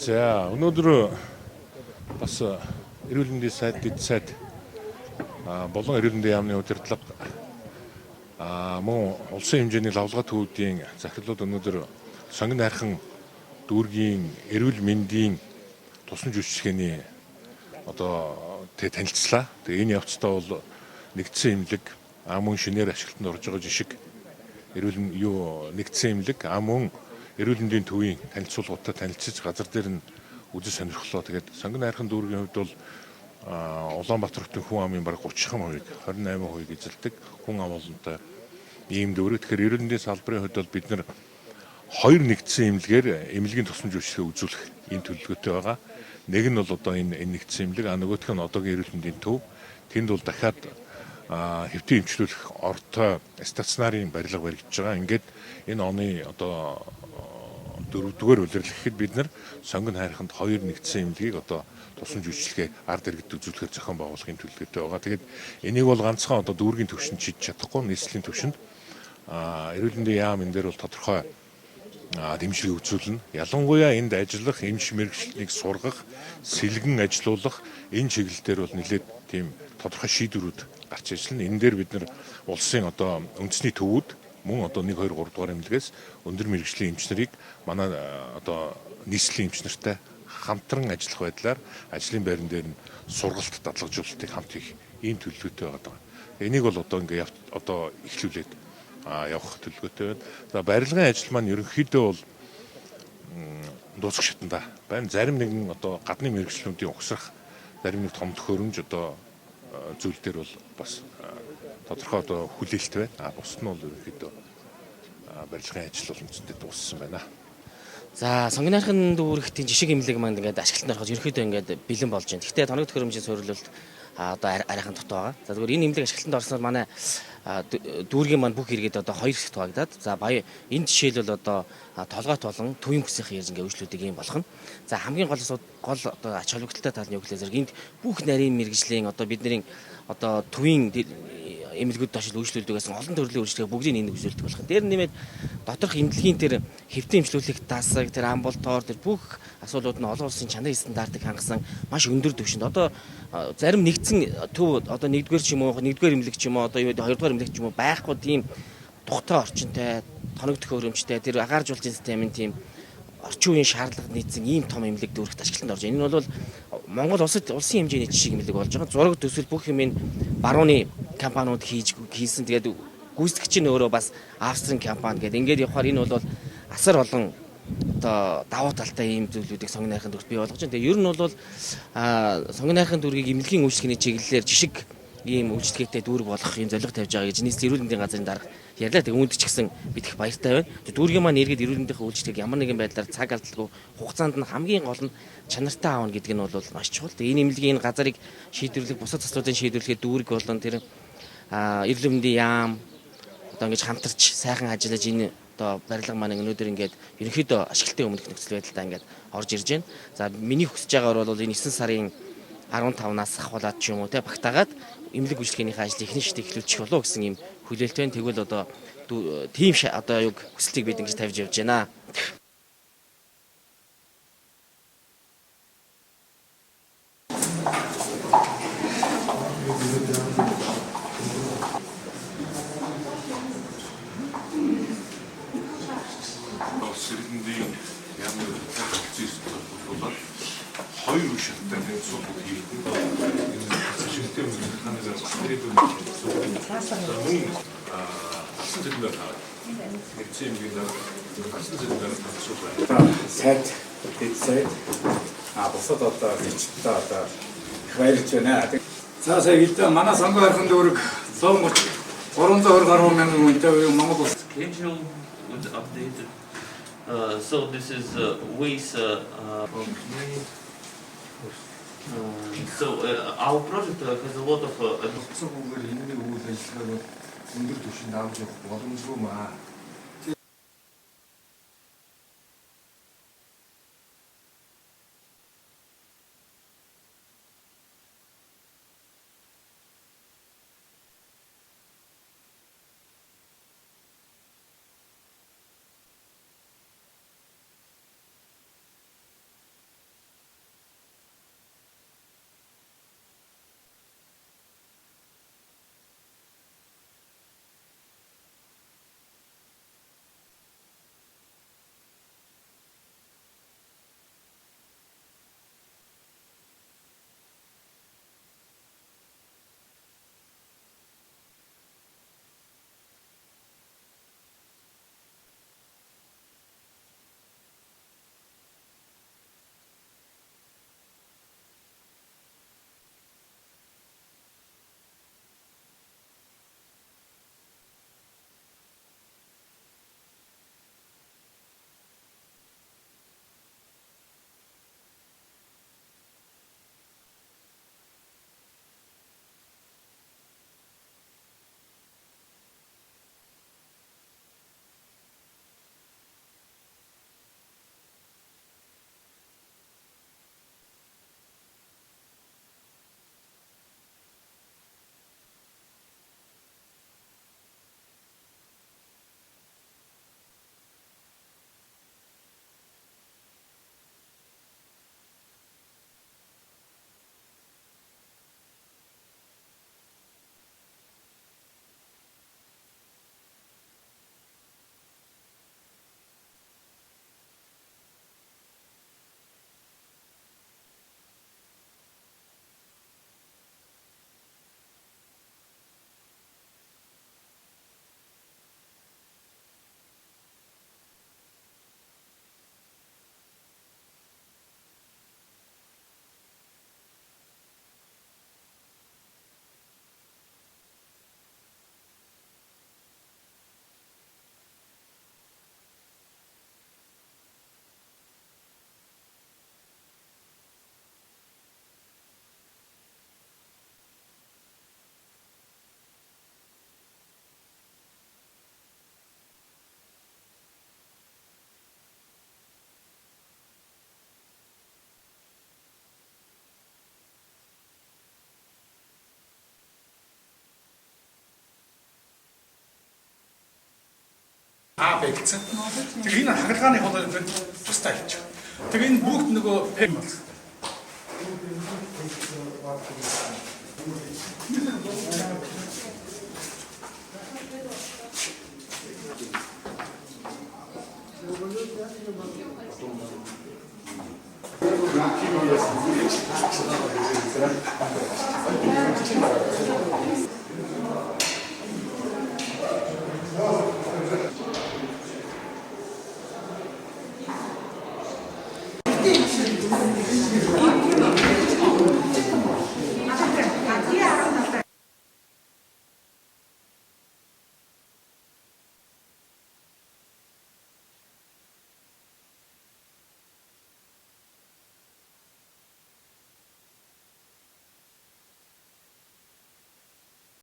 За өнөөдөр бас эрүүл мэндийн сайд дэд сайд болон эрүүл мэндийн яамны удирдлага мөн улсын хэмжээний лавлгаа төвүүдийн захирлууд өнөөдөр сонгон найрхан дүүргийн эрүүл мэндийн тусламж үйлчилгээний танилцлаа. Тэгээ энэ явцдаа бол нэгдсэн эмнэлэг мөн шинээр ашиглалтанд орж байгаа жишг нэгдсэн эмнэлэг мөн эрүүл мэндийн төвийн танилцуулгуудтай танилцж газар дээр нь үзэж сонирхлоо. Тэгээд сонгон найрхан дүүргийн хувьд бол Улаанбаатар хотын хүн амын бараг 30%, 28% эзэлдэг хүн ам олонтой ийм дүүрэг. Тэгэхээр эрүүл мэндийн салбарын хувьд бол бид нэр хоёр нэгдсэн эмнэлгээр эмнэлгийн тусламж үйлчилгээ үзүүлэх ийм төлөвлөгөөтэй байгаа. Нэг нь бол энэ нэгдсэн эмнэлэг, нөгөөх нь одоогийн эрүүл мэндийн төв. Тэнд бол дахиад хэвтэн эмчлүүлэх ортой стационарын барилга баригдаж байгаа. Ингээд энэ оны 4-р улирлэхэд бид нар сонгон хайрханд хоёр нэгдсэн эмнэлгийг тусламж үйлчилгээ ард иргэд үзүүлэхээр зохион байгуулахын төлөвлөгөөтэй байгаа. Тэгээд энийг бол ганцхан дүүргийн түвшинд шийдэж чадахгүй, нийслэлийн түвшинд эрүүл мэндийн яам энэ дээр бол тодорхой дэмжлэг үзүүлнэ. Ялангуяа энд ажиллах эмч мэргэжлийг сургах, сэлгэн ажилуулах энэ чиглэлээр бол нэлээд тийм тодорхой шийдвэрүүд гарч ирсэн. Энэ дээр бид нар улсын үндэсний төвүүд мөн 1 2 3 дугаар эмнэлгээс өндөр мэргэжлийн эмч нарыг манай нийслэлийн эмч нартай хамтран ажиллах байдлаар ажлын байран дээр нь сургалт дадлагжуулалтыг хамт хийх ийм төлөвлөгөөтэй байгаа. Энийг бол эхлүүлээд явах төлөвлөгөөтэй байна. За барилгын ажил маань ерөнхийдөө бол дуусах шатанда байна. Зарим нэгэн гадны мэргэжлүүдийн угсрах зарим нэг том төхөөрөмж зүйл дээр бол бас тодорхой хүлээлт байна. Бусд нь бол ерөнхийдөө барилгын ажил бол үндсэндээ дууссан байна. За сонгон найрхан дүүрэгтийн жишг эмнэлэг маань ингээд ашиглалтанд ороход ерөнхийдөө ингээд бэлэн болж байна. Гэхдээ тоног төхөөрөмжийн суурилалт арайхан дутуу байгаа. За зүгээр энэ эмнэлэг ашиглалтанд орсноор манай дүүргийн маань бүх иргэд хоёр хэсэгт хуваагдаад за баяа энэ жишээлбэл толгойт болон төвийн бүсийн ярьж ингээд үйлчлүүдийг ийм болгоно. За хамгийн гол ач холбогдолтой тал нь юу гэхээр зэрэг энд бүх нарийн мэргэжлийн бидний төвийн эмнэлгүүд дошил үйлчлүүлдэг гэсэн олон төрлийн үйлчлэгээ бүгдийг энд үзүүлдэг болох. Дээр нэмээд доторх эмнэлгийн тэр хэвтэн эмчлүүлэх дасаг, тэр амбулатор, тэр бүх асуудлууд нь олон улсын чанарын стандартыг хангасан маш өндөр түвшинд зарим нэгдсэн төв 1-р ч юм уу 1-р эмнэлэг ч юм уу 2-р эмнэлэг ч юм уу байхгүй тийм тухтай орчинтай, тоног төхөөрөмжтэй, тэр агаар жуулчийн системийн тийм орчин үеийн шаардлагад нийцсэн ийм том эмнэлэг дүүрэгт ашиглалтанд орж байна. Энэ бол Монгол улсын хэмжээний жишг эмнэлэг болж байгаа. Зураг төсөл бүх юмыг барууны компаниуд хийсэн. Тэгээд гүйцэтгэгч нь өөрөө бас Австрийн компани гэдэг. Ингээд явахаар энэ бол асар олон давуу талтай ийм зүйлүүдийг сонгон найрхан дүүрэгт бий болгож байна. Тэгээд ер нь бол сонгон найрхан дүүргийг эмнэлгийн үйлчлэгээний чиглэлээр жишг ийм үйлчлэгээтэй дүүрэг болох юм зорилго тавьж байгаа гэж нийслэл эрүүл мэндийн газрын дарга ярьлаа. Тэг үүнд ч гэсэн бид их баяртай байна. Дүүргийн маань иргэд эрүүл мэндийн үйлчлэгийг ямар нэгэн байдлаар цаг алдалгүй хугацаанд нь хамгийн гол нь чанартай аавна гэдэг нь бол маш чухал. Энэ эмнэлгийн газрыг шийдвэрлэх, бусад асуудлыг шийдвэрлэхэд дүүрэг болон тэр эрүүл мэндийн яам ингэж хамтарч сайхан ажиллаж энэ барилга маань өнөөдөр ингээд ерөнхийдөө ашиглалтын өмнөх нөхцөл байдалтай ингээд орж ирж байна. За миний хүсэж байгаагаар бол энэ 9 сарын 15-наас ахуулаад ч юм уу багтаагаад эмнэлэг үйлчлэгээнийхээ ажлыг эхний шатыг эхлүүлчих болов гэсэн ийм хүлээлт байна. Тэгвэл тийм хүсэлтийг бид ингэж тавьж явж байна. Хоёр шаттай танилцуулга хийгдэн. Шилдэг ханаас ирээдүйн асан зэрэг нэгцэн юмгаар асан зэрэг танилцуулга. Сайд дэд сайд бусад зочдтой их баярлж байна. За сая хэд манай сонгон хайрхан дүүрэг 320 гаруй мянган хүнтэй Монгол улс schedule was updated. So this is ways so our project has a lot of бүгд энэ үйл ажиллагааг өндөр түвшинд авч явах боломжгүй маа. А бэгцэн. Тэгээ энэ хагалгааны холоо тустай хэлчих. Тэгээ энэ бүгд нөгөө пэг болсон.